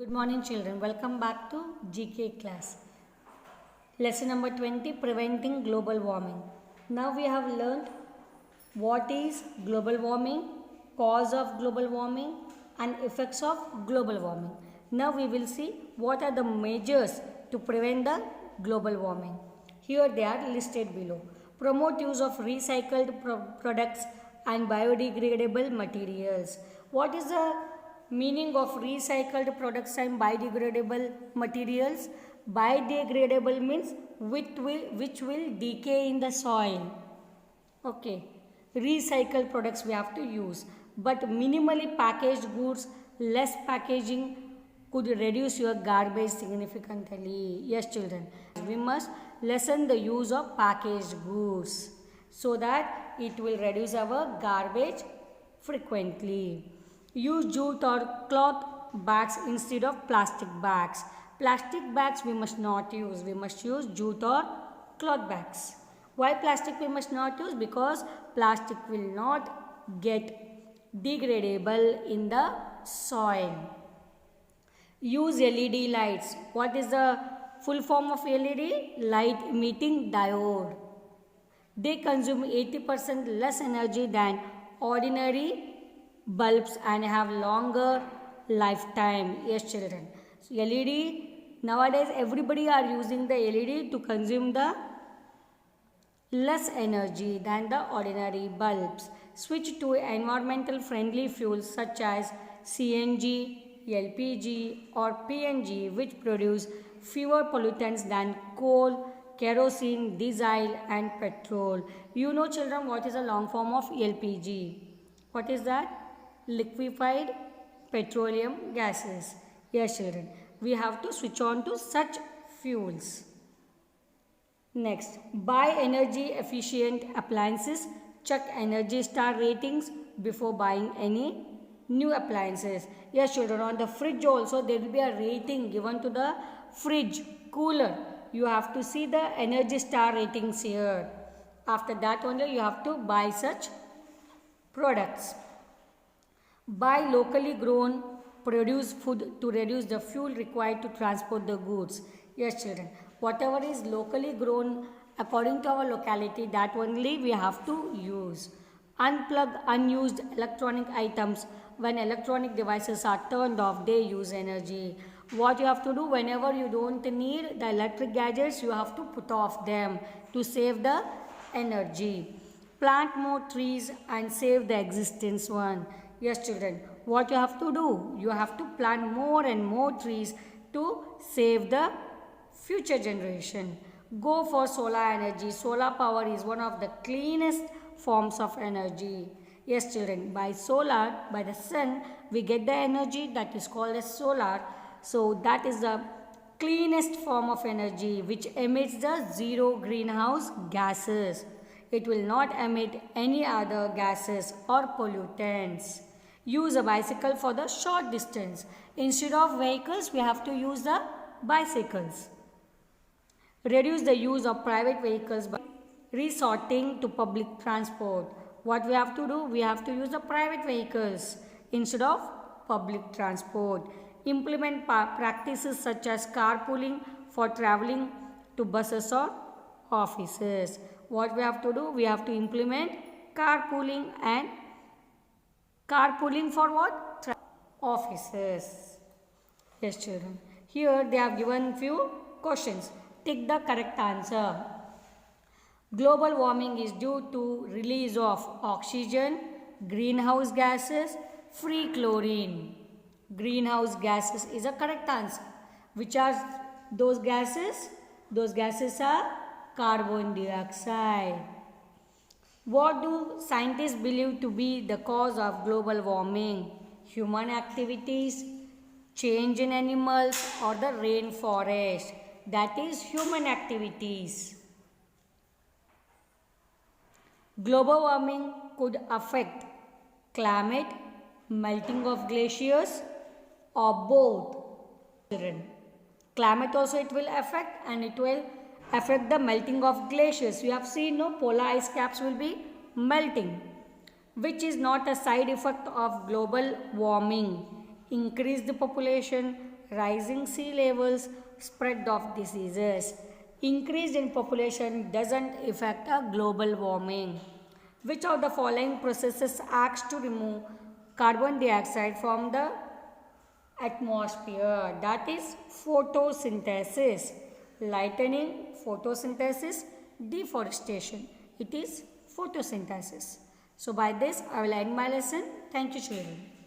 Good morning, children. Welcome back to GK class. Lesson number 20, Preventing Global Warming. Now we have learned what is global warming, cause of global warming, and effects of global warming. Now we will see what are the measures to prevent the global warming. Here they are listed below. Promote use of recycled products and biodegradable materials. What is the meaning of recycled products and biodegradable materials? Biodegradable means which will decay in the soil. Okay, recycled products we have to use, but minimally packaged goods, less packaging could reduce your garbage significantly. Yes, children, we must lessen the use of packaged goods so that it will reduce our garbage frequently. Use jute or cloth bags instead of plastic bags. Plastic bags we must not use. We must use jute or cloth bags. Why plastic we must not use? Because plastic will not get degradable in the soil. Use LED lights. What is the full form of LED? Light emitting diode. They consume 80% less energy than ordinary bulbs and have longer lifetime. Yes, children. So LED, nowadays everybody are using the LED to consume the less energy than the ordinary bulbs. Switch to environmental friendly fuels such as CNG, LPG or PNG, which produce fewer pollutants than coal, kerosene, diesel and petrol. You know, children, what is a long form of LPG? What is that? Liquefied petroleum gases. Yes, children, we have to switch on to such fuels. Next, buy energy efficient appliances. Check Energy Star ratings before buying any new appliances. Yes, children, on the fridge also there will be a rating given to the fridge, cooler. You have to see the Energy Star ratings here. After that only you have to buy such products. Buy locally grown produce food to reduce the fuel required to transport the goods. Yes, children, whatever is locally grown according to our locality, that only we have to use. Unplug unused electronic items. When electronic devices are turned off, they use energy. What you have to do, whenever you don't need the electric gadgets, you have to put off them to save the energy. Plant more trees and save the existing one. Yes, children, what you have to do? You have to plant more and more trees to save the future generation. Go for solar energy. Solar power is one of the cleanest forms of energy. Yes, children, by solar, by the sun, we get the energy that is called as solar. So that is the cleanest form of energy which emits the zero greenhouse gases. It will not emit any other gases or pollutants. Use a bicycle for the short distance. Instead of vehicles, we have to use the bicycles. Reduce the use of private vehicles by resorting to public transport. What we have to do? We have to use the private vehicles instead of public transport. Implement practices such as carpooling for traveling to buses or offices. What we have to do? We have to implement carpooling for what? Offices. Yes, children. Here they have given few questions. Take the correct answer. Global warming is due to release of oxygen, greenhouse gases, free chlorine. Greenhouse gases is a correct answer. Which are those gases? Those gases are carbon dioxide. What do scientists believe to be the cause of global warming? Human activities, change in animals or the rainforest? That is human activities. Global warming could affect climate, melting of glaciers or both. Climate also it will affect, and it will affect the melting of glaciers. You have seen, no, polar ice caps will be melting, which is not a side effect of global warming. Increased population, rising sea levels, spread of diseases. Increase in population doesn't affect a global warming. Which of the following processes acts to remove carbon dioxide from the atmosphere? That is photosynthesis. Lightning, photosynthesis, deforestation. It is photosynthesis. So by this I will end my lesson. Thank you children.